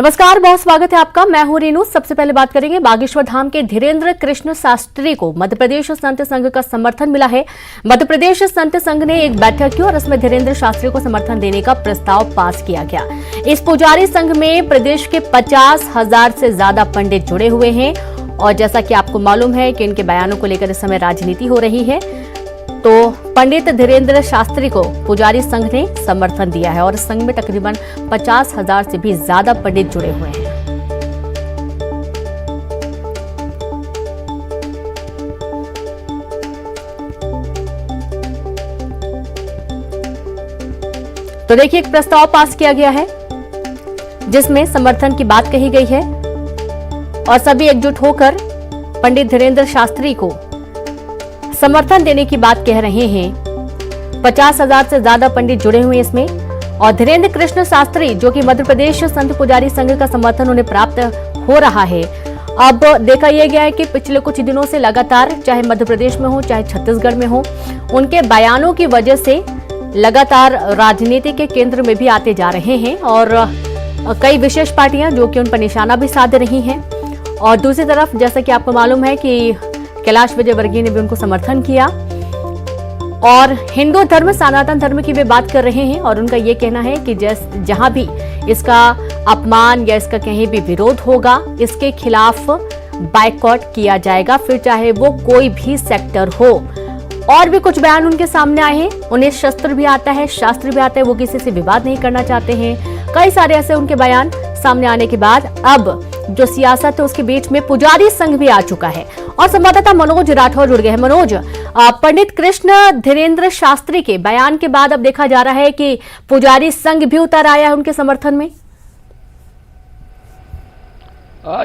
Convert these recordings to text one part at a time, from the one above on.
नमस्कार, बहुत स्वागत है आपका। मैं हूं रेनू। सबसे पहले बात करेंगे बागेश्वर धाम के धीरेन्द्र कृष्ण शास्त्री को मध्य प्रदेश संत संघ का समर्थन मिला है। मध्य प्रदेश संत संघ ने एक बैठक की और इसमें धीरेन्द्र शास्त्री को समर्थन देने का प्रस्ताव पास किया गया। इस पुजारी संघ में प्रदेश के 50,000 से ज्यादा पंडित जुड़े हुए हैं और जैसा कि आपको मालूम है कि इनके बयानों को लेकर इस समय राजनीति हो रही है, तो पंडित धीरेन्द्र शास्त्री को पुजारी संघ ने समर्थन दिया है और इस संघ में तकरीबन 50,000 से भी ज्यादा पंडित जुड़े हुए हैं। तो देखिए, एक प्रस्ताव पास किया गया है जिसमें समर्थन की बात कही गई है और सभी एकजुट होकर पंडित धीरेन्द्र शास्त्री को समर्थन देने की बात कह रहे हैं। 50,000 से ज्यादा पंडित जुड़े हुए इसमें और धीरेन्द्र कृष्ण शास्त्री जो कि मध्य प्रदेश संत पुजारी संघ का समर्थन उन्हें प्राप्त हो रहा है। अब देखा यह गया है कि पिछले कुछ दिनों से लगातार, चाहे मध्य प्रदेश में हो चाहे छत्तीसगढ़ में हो, उनके बयानों की वजह से लगातार राजनीति के केंद्र में भी आते जा रहे हैं और कई विशेष पार्टियां जो कि उन पर निशाना भी साध रही हैं। और दूसरी तरफ जैसा कि आपको मालूम है कि कैलाश विजयवर्गीय ने भी उनको समर्थन किया और हिंदू धर्म, सनातन धर्म की वे बात कर रहे हैं और उनका ये कहना है कि जहां भी इसका अपमान या इसका कहीं भी विरोध होगा, इसके खिलाफ बाइकआउट किया जाएगा, फिर चाहे वो कोई भी सेक्टर हो। और भी कुछ बयान उनके सामने आए हैं। उन्हें शस्त्र भी आता है, शास्त्र भी आता है, वो किसी से विवाद नहीं करना चाहते हैं। कई सारे ऐसे उनके बयान सामने आने के बाद अब जो सियासत है उसके बीच में पुजारी संघ भी आ चुका है और संवाददाता मनोज राठौर जुड़ गए हैं। मनोज, पंडित कृष्ण धीरेन्द्र शास्त्री के बयान के बाद अब देखा जा रहा है कि पुजारी संघ भी उतर आया है उनके समर्थन में।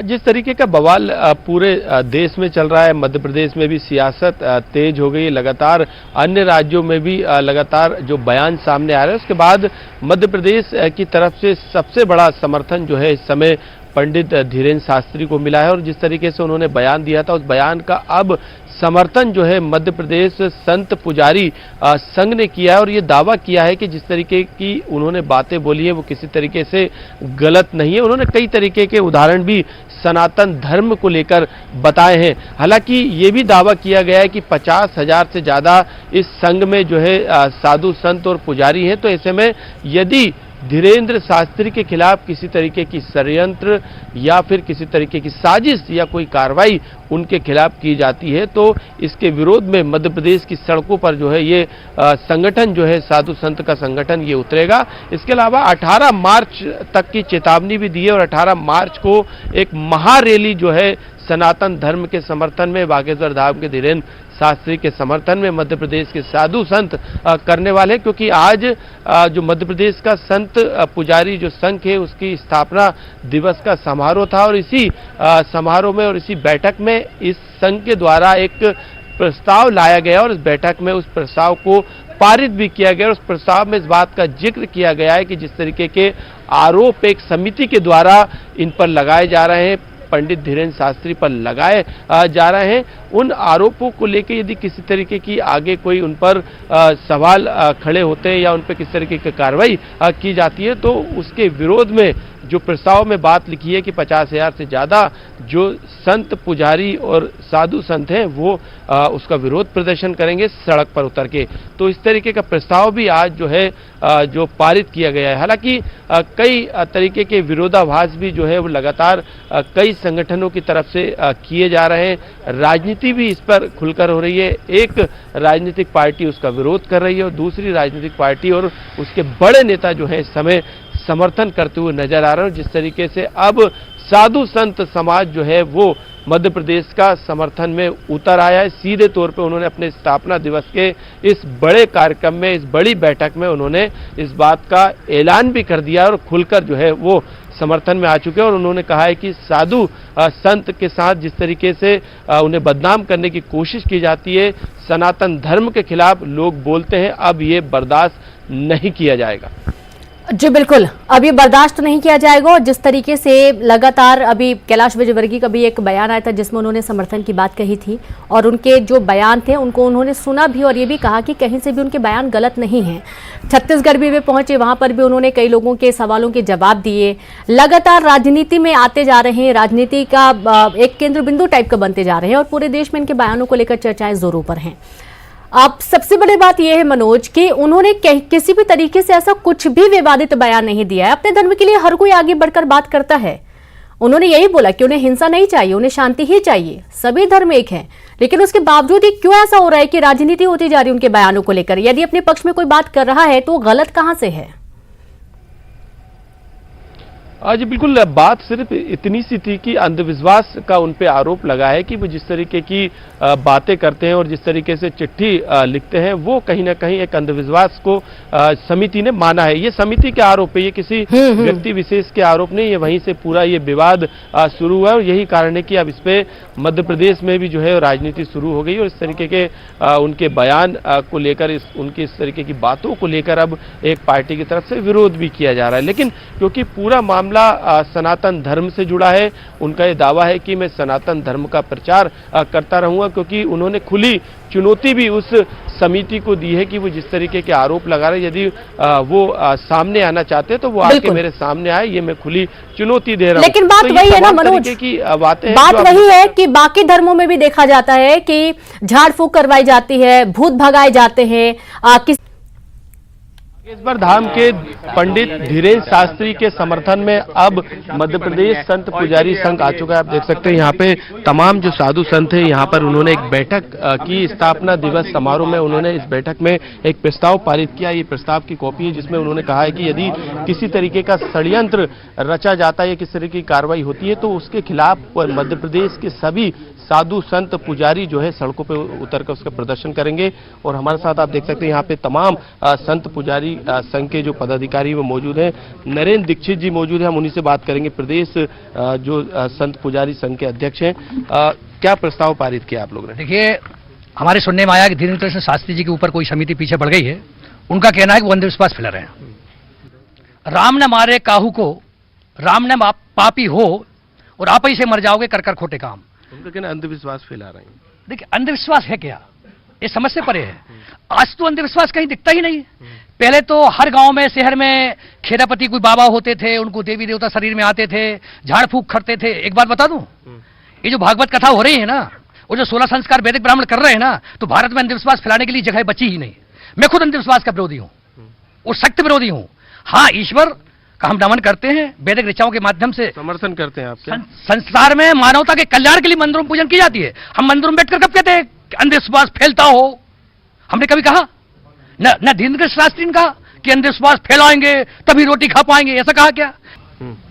जिस तरीके का बवाल पूरे देश में चल रहा है, मध्य प्रदेश में भी सियासत तेज हो गई, लगातार अन्य राज्यों में भी लगातार जो बयान सामने आ रहे हैं, उसके बाद मध्य प्रदेश की तरफ से सबसे बड़ा समर्थन जो है इस समय पंडित धीरेन्द्र शास्त्री को मिला है और जिस तरीके से उन्होंने बयान दिया था, उस बयान का अब समर्थन जो है मध्य प्रदेश संत पुजारी संघ ने किया है और ये दावा किया है कि जिस तरीके की उन्होंने बातें बोली है वो किसी तरीके से गलत नहीं है। उन्होंने कई तरीके के उदाहरण भी सनातन धर्म को लेकर बताए हैं। हालांकि ये भी दावा किया गया है कि 50,000 से ज़्यादा इस संघ में जो है साधु संत और पुजारी हैं, तो ऐसे में यदि धीरेन्द्र शास्त्री के खिलाफ किसी तरीके की षड्यंत्र या फिर किसी तरीके की साजिश या कोई कार्रवाई उनके खिलाफ की जाती है तो इसके विरोध में मध्य प्रदेश की सड़कों पर जो है ये संगठन जो है साधु संत का संगठन ये उतरेगा। इसके अलावा 18 मार्च तक की चेतावनी भी दी है और 18 मार्च को एक महारैली जो है सनातन धर्म के समर्थन में, बागेश्वर धाम के धीरेन्द्र शास्त्री के समर्थन में मध्य प्रदेश के साधु संत करने वाले, क्योंकि आज जो मध्य प्रदेश का संत पुजारी जो संघ है उसकी स्थापना दिवस का समारोह था और इसी समारोह में और इसी बैठक में इस संघ के द्वारा एक प्रस्ताव लाया गया और इस बैठक में उस प्रस्ताव को पारित भी किया गया। उस प्रस्ताव में इस बात का जिक्र किया गया है कि जिस तरीके के आरोप एक समिति के द्वारा इन पर लगाए जा रहे हैं, पंडित धीरेन्द्र शास्त्री पर लगाए जा रहे हैं, उन आरोपों को लेकर यदि किसी तरीके की आगे कोई उन पर सवाल खड़े होते हैं या उन पर किस तरीके की कार्रवाई की जाती है तो उसके विरोध में जो प्रस्ताव में बात लिखी है कि 50,000 से ज़्यादा जो संत पुजारी और साधु संत हैं वो उसका विरोध प्रदर्शन करेंगे सड़क पर उतर के। तो इस तरीके का प्रस्ताव भी आज जो है जो पारित किया गया है। हालांकि कई तरीके के विरोधाभास भी जो है वो लगातार कई संगठनों की तरफ से किए जा रहे हैं। राजनीति भी इस पर खुलकर हो रही है। एक राजनीतिक पार्टी उसका विरोध कर रही है और दूसरी राजनीतिक पार्टी और उसके बड़े नेता जो है इस समय समर्थन करते हुए नजर आ रहे हैं। जिस तरीके से अब साधु संत समाज जो है वो मध्य प्रदेश का समर्थन में उतर आया है। सीधे तौर पे उन्होंने अपने स्थापना दिवस के इस बड़े कार्यक्रम में, इस बड़ी बैठक में उन्होंने इस बात का ऐलान भी कर दिया और खुलकर जो है वो समर्थन में आ चुके हैं और उन्होंने कहा है कि साधु संत के साथ जिस तरीके से उन्हें बदनाम करने की कोशिश की जाती है, सनातन धर्म के खिलाफ लोग बोलते हैं, अब ये बर्दाश्त नहीं किया जाएगा। जी बिल्कुल, अब ये बर्दाश्त नहीं किया जाएगा। और जिस तरीके से लगातार अभी कैलाश विजयवर्गीय का भी एक बयान आया था जिसमें उन्होंने समर्थन की बात कही थी और उनके जो बयान थे उनको उन्होंने सुना भी और ये भी कहा कि कहीं से भी उनके बयान गलत नहीं हैं। छत्तीसगढ़ भी वे पहुंचे, वहां पर भी उन्होंने कई लोगों के सवालों के जवाब दिए। लगातार राजनीति में आते जा रहे हैं, राजनीति का एक केंद्र बिंदु टाइप का बनते जा रहे हैं और पूरे देश में इनके बयानों को लेकर चर्चाएं जोरों पर हैं। अब सबसे बड़ी बात यह है मनोज कि उन्होंने किसी भी तरीके से ऐसा कुछ भी विवादित बयान नहीं दिया है। अपने धर्म के लिए हर कोई आगे बढ़कर बात करता है। उन्होंने यही बोला कि उन्हें हिंसा नहीं चाहिए, उन्हें शांति ही चाहिए, सभी धर्म एक हैं। लेकिन उसके बावजूद ही क्यों ऐसा हो रहा है कि राजनीति होती जा रही है उनके बयानों को लेकर? यदि अपने पक्ष में कोई बात कर रहा है तो वो गलत कहां से है? जी बिल्कुल, बात सिर्फ इतनी सी थी कि अंधविश्वास का उन पे आरोप लगा है कि वो जिस तरीके की बातें करते हैं और जिस तरीके से चिट्ठी लिखते हैं वो कहीं ना कहीं एक अंधविश्वास को समिति ने माना है। ये समिति के आरोप है, ये किसी व्यक्ति विशेष के आरोप नहीं है। वहीं से पूरा ये विवाद शुरू हुआ और यही कारण है कि अब इस पे मध्य प्रदेश में भी जो है राजनीति शुरू हो गई और इस तरीके के उनके बयान को लेकर, उनकी इस तरीके की बातों को लेकर अब एक पार्टी की तरफ से विरोध भी किया जा रहा है। लेकिन क्योंकि पूरा मामला सनातन धर्म से जुड़ा है, उनका ये दावा है कि मैं सनातन धर्म का प्रचार करता रहूंगा, क्योंकि उन्होंने खुली चुनौती भी उस समिति को दी है कि वो जिस तरीके के आरोप लगा रहे, यदि वो सामने आना चाहते हैं तो वो आके मेरे सामने आए, ये मैं खुली चुनौती दे रहा हूं। लेकिन बात तो वही है ना मनोज, की बातें बात वही है कि बाकी धर्मों में भी देखा जाता है कि झाड़ फूक करवाई जाती है, भूत भगाए जाते हैं। बागेश्वर धाम के पंडित धीरेन्द्र शास्त्री के समर्थन में अब मध्य प्रदेश संत पुजारी संघ आ चुका है। आप देख सकते हैं यहाँ पे तमाम जो साधु संत हैं, यहाँ पर उन्होंने एक बैठक की। स्थापना दिवस समारोह में उन्होंने इस बैठक में एक प्रस्ताव पारित किया। ये प्रस्ताव की कॉपी है जिसमें उन्होंने कहा है कि यदि किसी तरीके का षड्यंत्र रचा जाता है या किसी तरीके की कार्रवाई होती है तो उसके खिलाफ मध्य प्रदेश के सभी साधु संत पुजारी जो है सड़कों पे उतरकर उसका प्रदर्शन करेंगे। और हमारे साथ आप देख सकते हैं यहाँ पे तमाम संत पुजारी संघ के जो पदाधिकारी वो मौजूद हैं। नरेंद्र दीक्षित जी मौजूद हैं, हम उन्हीं से बात करेंगे। प्रदेश जो संत पुजारी संघ के अध्यक्ष हैं, क्या प्रस्ताव पारित किया आप लोगों ने? देखिए, हमारे सुनने में आया कि धीरेन्द्र कृष्ण शास्त्री जी के ऊपर कोई समिति पीछे पड़ गई है। उनका कहना है कि वो अंधविश्वास फैला रहे हैं। राम न मारे काहू को, राम न पापी हो और आप ही से मर जाओगे कर कर खोटे काम। उनका कहना अंधविश्वास फैला रहे हैं। देखिए, अंधविश्वास है क्या, ये समझ से परे है। आज तो अंधविश्वास कहीं दिखता ही नहीं। पहले तो हर गांव में, शहर में खेरापति कोई बाबा होते थे, उनको देवी देवता शरीर में आते थे, झाड़ फूक करते थे। एक बात बता दूं, ये जो भागवत कथा हो रही है ना, वो जो 16 संस्कार वैदिक ब्राह्मण कर रहे हैं ना, तो भारत में अंधविश्वास फैलाने के लिए जगह बची ही नहीं। मैं खुद अंधविश्वास का विरोधी हूं और सख्त विरोधी हूं। हाँ, ईश्वर का हम नमन करते हैं, वैदिक ऋचाओं के माध्यम से समर्थन करते हैं। आप संसार में मानवता के कल्याण के लिए मंदिरों में पूजन की जाती है। हम मंदिरों में बैठकर कब कहते हैं अंधविश्वास फैलता हो? हमने कभी कहा? न धीरेन्द्र शास्त्री ने कहा कि अंधविश्वास फैलाएंगे तभी रोटी खा पाएंगे, ऐसा कहा क्या?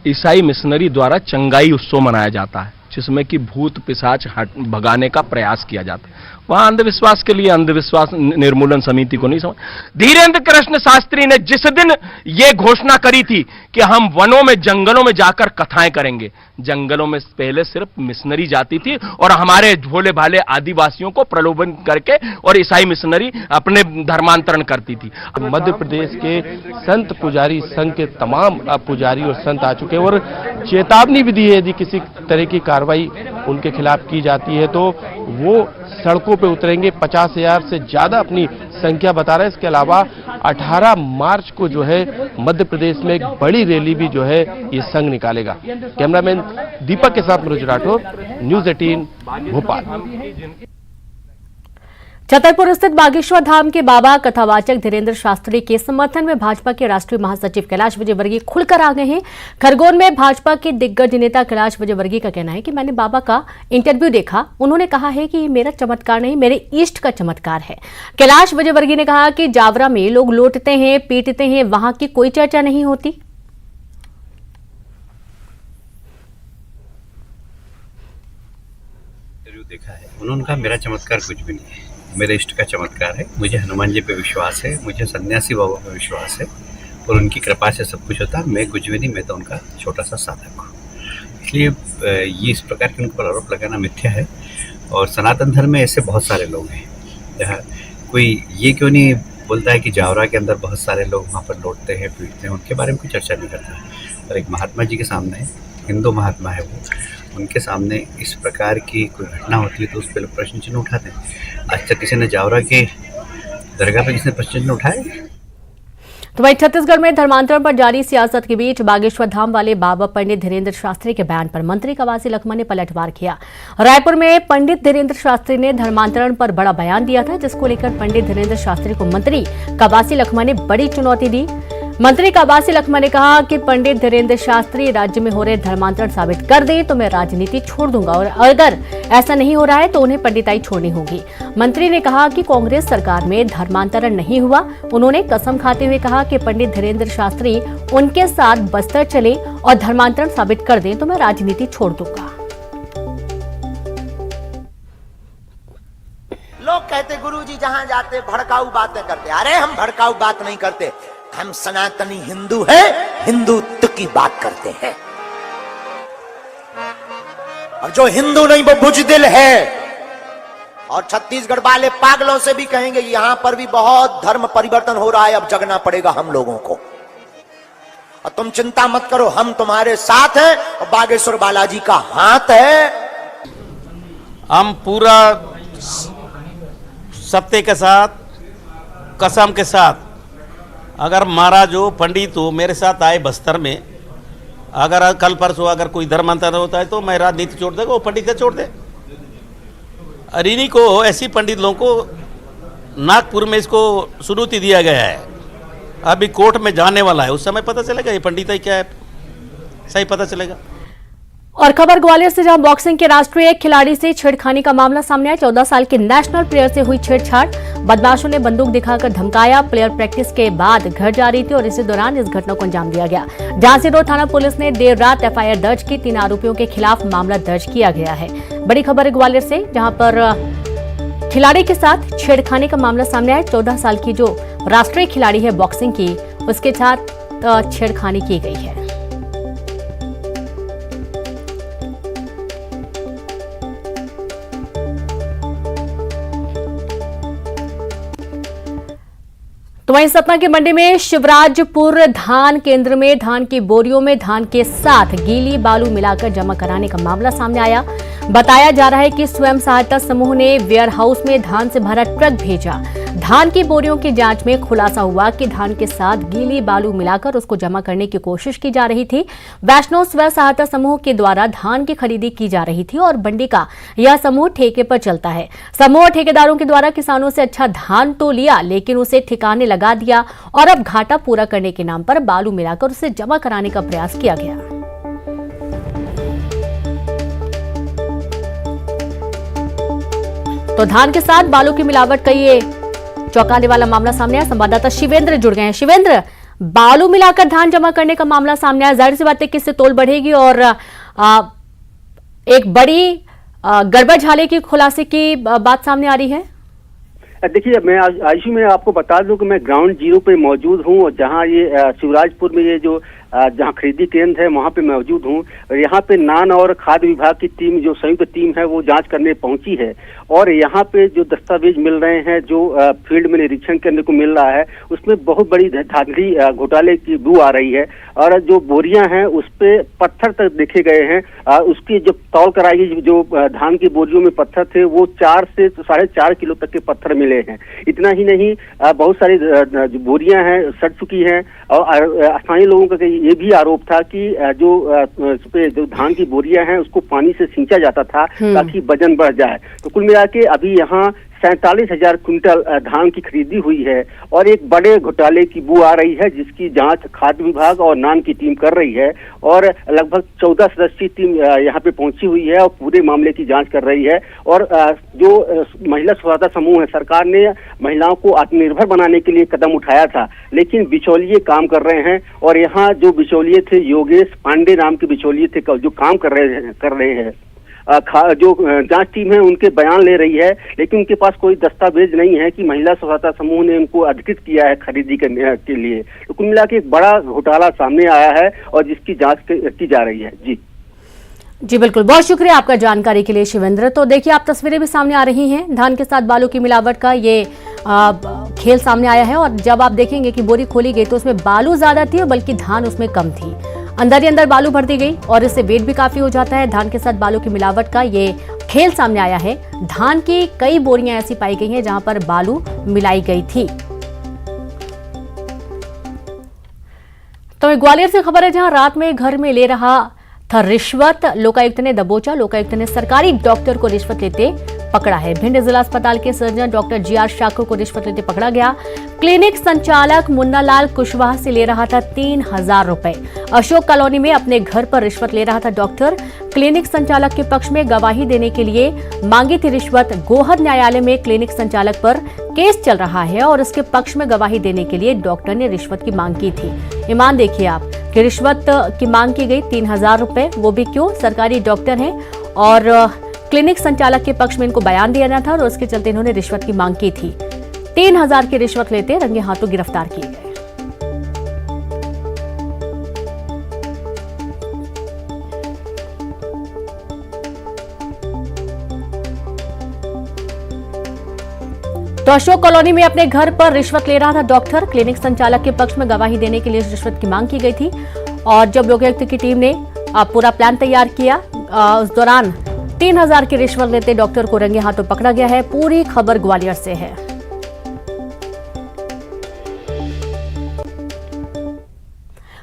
ईसाई मिशनरी द्वारा चंगाई उत्सव मनाया जाता है जिसमें कि भूत पिशाच भगाने का प्रयास किया जाता है। वहां अंधविश्वास के लिए अंधविश्वास निर्मूलन समिति को नहीं समझ। धीरेन्द्र कृष्ण शास्त्री ने जिस दिन ये घोषणा करी थी कि हम वनों में, जंगलों में जाकर कथाएं करेंगे, जंगलों में पहले सिर्फ मिशनरी जाती थी और हमारे भोले भाले आदिवासियों को प्रलोभन करके और ईसाई मिशनरी अपने धर्मांतरण करती थी। मध्य प्रदेश के संत पुजारी संघ के तमाम पुजारी और संत आ चुके हैं और चेतावनी भी दी है यदि किसी तरह की कार्रवाई उनके खिलाफ की जाती है तो वो सड़कों पे उतरेंगे। 50,000 से ज्यादा अपनी संख्या बता रहे हैं। इसके अलावा 18 मार्च को जो है मध्य प्रदेश में एक बड़ी रैली भी जो है ये संघ निकालेगा। कैमरामैन दीपक के साथ मनोज राठौर, न्यूज़ 18 भोपाल। छतरपुर स्थित बागेश्वर धाम के बाबा कथावाचक धीरेन्द्र शास्त्री के समर्थन में भाजपा के राष्ट्रीय महासचिव कैलाश विजयवर्गीय खुलकर आ गए हैं। खरगोन में भाजपा के दिग्गज नेता कैलाश विजयवर्गीय का कहना है कि मैंने बाबा का इंटरव्यू देखा, उन्होंने कहा है कि ये मेरा चमत्कार नहीं, मेरे ईष्ट का चमत्कार है। कैलाश विजयवर्गीय ने कहा कि जावरा में लोग लूटते हैं, पीटते हैं, वहां की कोई चर्चा नहीं होती। देखा है, उन्होंने कहा मेरा चमत्कार कुछ भी नहीं है, मेरे इष्ट का चमत्कार है। मुझे हनुमान जी पे विश्वास है, मुझे सन्यासी बाबा पे विश्वास है और उनकी कृपा से सब कुछ होता है। मैं कुछ भी नहीं, मैं तो उनका छोटा सा साधक हूँ। इसलिए ये इस प्रकार के उनके पर आरोप लगाना मिथ्या है। और सनातन धर्म में ऐसे बहुत सारे लोग हैं जहाँ कोई ये क्यों नहीं बोलता है कि जावरा के अंदर बहुत सारे लोग वहाँ पर लौटते हैं, पीटते हैं, उनके बारे में कोई चर्चा नहीं करता है। और एक महात्मा जी के सामने, हिंदू महात्मा है वो, उनके सामने इस प्रकार की कोई घटना होती है तो उस पर लोग प्रश्न चिन्ह उठाते हैं। आज तक किसी ने जावरा के दरगाह पर किसने प्रश्न चिन्ह उठाए? तो वहीं छत्तीसगढ़ में धर्मांतरण पर जारी सियासत के बीच बागेश्वर धाम वाले बाबा पंडित धीरेन्द्र शास्त्री के बयान पर मंत्री कवासी लखमा ने पलटवार किया। रायपुर में पंडित धीरेन्द्र शास्त्री ने धर्मांतरण पर बड़ा बयान दिया था, जिसको लेकर पंडित धीरेन्द्र शास्त्री को मंत्री कवासी लखमा ने बड़ी चुनौती दी। मंत्री कवासी लखमा ने कहा कि पंडित धीरेन्द्र शास्त्री राज्य में हो रहे धर्मांतरण साबित कर दे तो मैं राजनीति छोड़ दूंगा, और अगर ऐसा नहीं हो रहा है तो उन्हें पंडिताई छोड़नी होगी। मंत्री ने कहा कि कांग्रेस सरकार में धर्मांतरण नहीं हुआ। उन्होंने कसम खाते हुए कहा कि पंडित धीरेन्द्र शास्त्री उनके साथ बस्तर चले और धर्मांतरण साबित कर दें तो मैं राजनीति छोड़ दूंगा। लोग कहते गुरुजी जहां जाते भड़काऊ बातें करते। अरे हम भड़काऊ बात नहीं करते, हम सनातनी हिंदू हैं, हिंदुत्व की बात करते हैं। और जो हिंदू नहीं वो बुजदिल है। और छत्तीसगढ़ वाले पागलों से भी कहेंगे यहां पर भी बहुत धर्म परिवर्तन हो रहा है, अब जगना पड़ेगा हम लोगों को। और तुम चिंता मत करो, हम तुम्हारे साथ हैं और बागेश्वर बालाजी का हाथ है। हम पूरा सत्य के साथ, कसम के साथ, अगर महाराज हो, पंडित हो, मेरे साथ आए बस्तर में, अगर कल परसों अगर कोई धर्मांतरण होता है तो मैं राजनीति छोड़ देगा, वो पंडित छोड़ दे। और इन्हीं को, ऐसी पंडित लोगों को नागपुर में इसको सुनौती दिया गया है। अभी कोर्ट में जाने वाला है, उस समय पता चलेगा ये पंडित क्या है, सही पता चलेगा। और खबर ग्वालियर से, जहां बॉक्सिंग के राष्ट्रीय खिलाड़ी से छेड़खानी का मामला सामने आया। 14 साल के नेशनल प्लेयर से हुई छेड़छाड़। बदमाशों ने बंदूक दिखाकर धमकाया। प्लेयर प्रैक्टिस के बाद घर जा रही थी और इसी दौरान इस घटना को अंजाम दिया गया। झांसी रोड थाना पुलिस ने देर रात एफआईआर दर्ज की। 3 आरोपियों के खिलाफ मामला दर्ज किया गया है। बड़ी खबर है ग्वालियर से, जहां पर खिलाड़ी के साथ छेड़खानी का मामला सामने आया। 14 साल की जो राष्ट्रीय खिलाड़ी है बॉक्सिंग की, उसके साथ छेड़खानी की गई है। तो वहीं सतना की मंडी में शिवराजपुर धान केंद्र में धान की बोरियों में धान के साथ गीली बालू मिलाकर जमा कराने का मामला सामने आया। बताया जा रहा है कि स्वयं सहायता समूह ने वेयर हाउस में धान से भरा ट्रक भेजा। धान की बोरियों की जांच में खुलासा हुआ कि धान के साथ गीली बालू मिलाकर उसको जमा करने की कोशिश की जा रही थी। वैष्णव स्वयं सहायता समूह के द्वारा धान की खरीदी की जा रही थी और मंडी का यह समूह ठेके पर चलता है। समूह ठेकेदारों के द्वारा किसानों से अच्छा धान तो लिया, लेकिन उसे ठिकाने लगा दिया और अब घाटा पूरा करने के नाम पर बालू मिलाकर उसे जमा कराने का प्रयास किया गया। तो धान के साथ बालू की मिलावट का ये चौंकाने वाला मामला सामने आया। संवाददाता शिवेंद्र जुड़ गए हैं। शिवेंद्र, बालू मिलाकर धान जमा करने का मामला सामने आया, जाहिर सी बात है कि इससे तोल बढ़ेगी और एक बड़ी गड़बड़ की खुलासे की बात सामने आ रही है। देखिए, मैं आयुषी में आपको बता दूं कि मैं ग्राउंड जीरो पे मौजूद हूं और जहां ये शिवराजपुर में ये जो जहां खरीदी केंद्र है वहां पे मौजूद हूं। और यहाँ पे नान और खाद्य विभाग की टीम, जो संयुक्त टीम है, वो जांच करने पहुंची है। और यहाँ पे जो दस्तावेज मिल रहे हैं, जो फील्ड में निरीक्षण करने को मिल रहा है, उसमें बहुत बड़ी धांधली घोटाले की बू आ रही है। और जो बोरियां हैं उस पे पत्थर तक देखे गए हैं। उसकी जो तौल कराई, जो धान की बोरियों में पत्थर थे, वो 4 से 4.5 किलो तक के पत्थर मिले हैं। इतना ही नहीं, बहुत सारी बोरियां हैं सड़ चुकी हैं। और स्थानीय लोगों का ये भी आरोप था कि जो धान की बोरियां हैं उसको पानी से सींचा जाता था ताकि वजन बढ़ जाए। तो कुल मिला के अभी यहाँ 47,000 क्विंटल धान की खरीदी हुई है और एक बड़े घोटाले की बू आ रही है, जिसकी जांच खाद्य विभाग और नान की टीम कर रही है। और लगभग 14 सदस्यीय टीम यहाँ पे पहुंची हुई है और पूरे मामले की जांच कर रही है। और जो महिला सहायता समूह है, सरकार ने महिलाओं को आत्मनिर्भर बनाने के लिए कदम उठाया था, लेकिन बिचौलिए काम कर रहे हैं। और यहाँ जो बिचौलिए थे, योगेश पांडे नाम के बिचौलिए थे, जो काम कर रहे हैं। जो जांच टीम है उनके बयान ले रही है, लेकिन उनके पास कोई दस्तावेज नहीं है कि महिला सहायता समूह ने उनको अधिकृत किया है खरीदी करने के लिए। तो कुल मिला के एक बड़ा घोटाला सामने आया है और जिसकी जांच की जा रही है। जी बिल्कुल, बहुत शुक्रिया आपका जानकारी के लिए शिवेंद्र। तो देखिए, आप तस्वीरें भी सामने आ रही हैं धान के साथ बालू की मिलावट का। ये खेल सामने आया है। और जब आप देखेंगे कि बोरी खोली गई तो उसमें बालू ज्यादा थी, बल्कि धान उसमें कम थी। अंदर ही अंदर बालू भर दी गई और इससे वेट भी काफी हो जाता है। धान के साथ बालू की मिलावट का ये खेल सामने आया है। धान की कई बोरियां ऐसी पाई गई हैं जहां पर बालू मिलाई गई थी। तो ग्वालियर से खबर है, जहां रात में घर में ले रहा था रिश्वत, लोकायुक्त ने दबोचा। लोकायुक्त ने सरकारी डॉक्टर को रिश्वत लेते पकड़ा है। भिंड जिला अस्पताल के सर्जन डॉक्टर GR ठाकुर को रिश्वत लेते पकड़ा गया। क्लिनिक संचालक मुन्नालाल कुशवाहा से ले रहा था 3000 रुपए। अशोक कॉलोनी में अपने घर पर रिश्वत ले रहा था डॉक्टर। क्लिनिक संचालक के पक्ष में गवाही देने के लिए मांगी थी रिश्वत। गोहद न्यायालय में क्लिनिक संचालक पर केस चल रहा है और इसके पक्ष में गवाही देने के लिए डॉक्टर ने रिश्वत की मांग की थी। ईमान देखिए आप कि रिश्वत की मांग की गई 3000 रुपए, वो भी क्यों? सरकारी डॉक्टर हैं और क्लिनिक संचालक के पक्ष में इनको बयान देना था और उसके चलते इन्होंने रिश्वत की मांग की थी। 3000 की रिश्वत लेते रंगे हाथों गिरफ्तार किए गए। तो अशोक कॉलोनी में अपने घर पर रिश्वत ले रहा था डॉक्टर। क्लिनिक संचालक के पक्ष में गवाही देने के लिए रिश्वत की मांग की गई थी और जब लोकायुक्त की टीम ने पूरा प्लान तैयार किया, उस दौरान 3000 की रिश्वत लेते डॉक्टर को रंगे हाथों पकड़ा गया है। पूरी खबर ग्वालियर से है।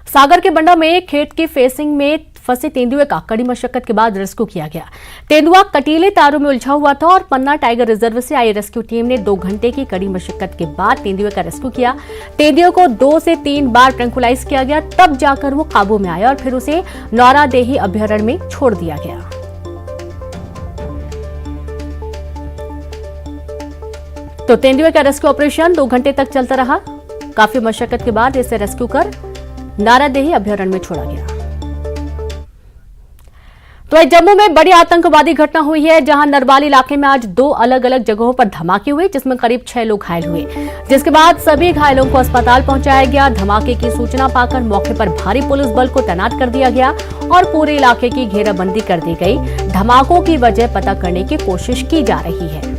सागर के बंडा में खेत की फेसिंग में फंसे तेंदुए का कड़ी मशक्कत के बाद रेस्क्यू किया गया। तेंदुआ कटीले तारों में उलझा हुआ था और पन्ना टाइगर रिजर्व से आई रेस्क्यू टीम ने 2 घंटे की कड़ी मशक्कत के बाद तेंदुए का रेस्क्यू किया। तेंदुए को 2 से 3 बार ट्रैंकुलाइज किया गया, तब जाकर वो काबू में आया और फिर उसे नौरादेही अभयारण्य में छोड़ दिया गया। तो तेंदुए का रेस्क्यू ऑपरेशन 2 घंटे तक चलता रहा। काफी मशक्कत के बाद इसे रेस्क्यू कर नारादेही अभयारण्य में छोड़ा गया। तो जम्मू में बड़ी आतंकवादी घटना हुई है, जहां नरवाल इलाके में आज 2 अलग अलग जगहों पर धमाके हुए, जिसमें करीब 6 लोग घायल हुए, जिसके बाद सभी घायलों को अस्पताल पहुंचाया गया। धमाके की सूचना पाकर मौके पर भारी पुलिस बल को तैनात कर दिया गया और पूरे इलाके की घेराबंदी कर दी गई। धमाकों की वजह पता करने की कोशिश की जा रही है।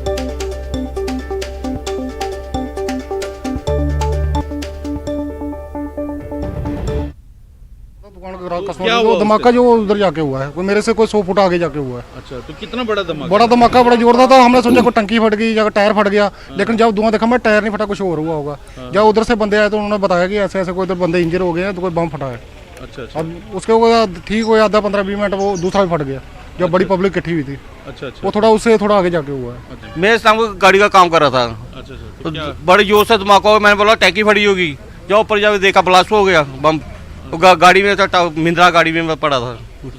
क्या वो धमाका जो उधर जाके हुआ है, वो मेरे से कोई 100 फुट आगे जाके हुआ है। अच्छा, तो कितना बड़ा धमाका? बड़ा धमाका, बड़ा जोरदार था। हमने सोचा कोई टंकी फट गई या टायर फट गया, लेकिन जब धुआं देखा मैं टायर नहीं फटा, कुछ और हुआ होगा। जब उधर से बंदे आए तो उन्होंने बताया कि ऐसे ऐसे कोई इधर बंदे इंजर हो गए हैं, तो कोई बम फटा है। अच्छा। अब उसके बाद ठीक हुआ 10-15-20 मिनट, वो दूसरा भी फट गया जब बड़ी पब्लिक इकट्ठी हुई थी। अच्छा। वो थोड़ा उससे थोड़ा आगे जाके हुआ है। मैं शाम को गाड़ी का काम कर रहा था। अच्छा। तो बड़ी जोर से धमाका हुआ, मैंने बोला टैंकी फटी होगी। जब ऊपर जाके देखा ब्लास्ट हो गया बम। गाड़ी में था, महिंद्रा गाड़ी में पड़ा था।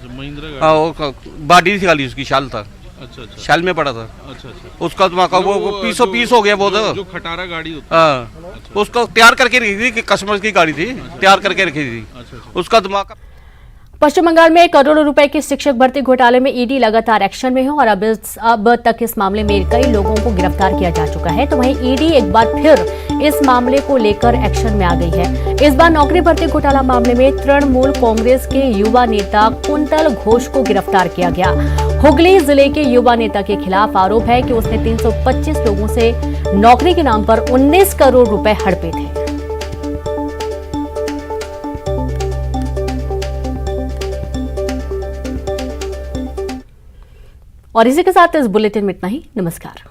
महिंद्रा? हाँ, वो बॉडी थी खाली, उसकी शाल था। अच्छा। शाल में पड़ा था। अच्छा। उसका धमाका वो पीसों पीस हो गया। वो जो खटारा गाड़ी होती है, हाँ, उसको तैयार करके रखी थी, कस्टमर की गाड़ी थी, तैयार करके रखी थी। उसका धमाका। पश्चिम बंगाल में करोड़ों रुपए के शिक्षक भर्ती घोटाले में ईडी लगातार एक्शन में है और अब तक इस मामले में कई लोगों को गिरफ्तार किया जा चुका है। तो वहीं ईडी एक बार फिर इस मामले को लेकर एक्शन में आ गई है। इस बार नौकरी भर्ती घोटाला मामले में तृणमूल कांग्रेस के युवा नेता कुंतल घोष को गिरफ्तार किया गया। हुगली जिले के युवा नेता के खिलाफ आरोप है कि उसने 325 लोगों से नौकरी के नाम पर 19 करोड़ रुपए हड़पे थे। और इसी के साथ इस बुलेटिन में इतना ही। नमस्कार।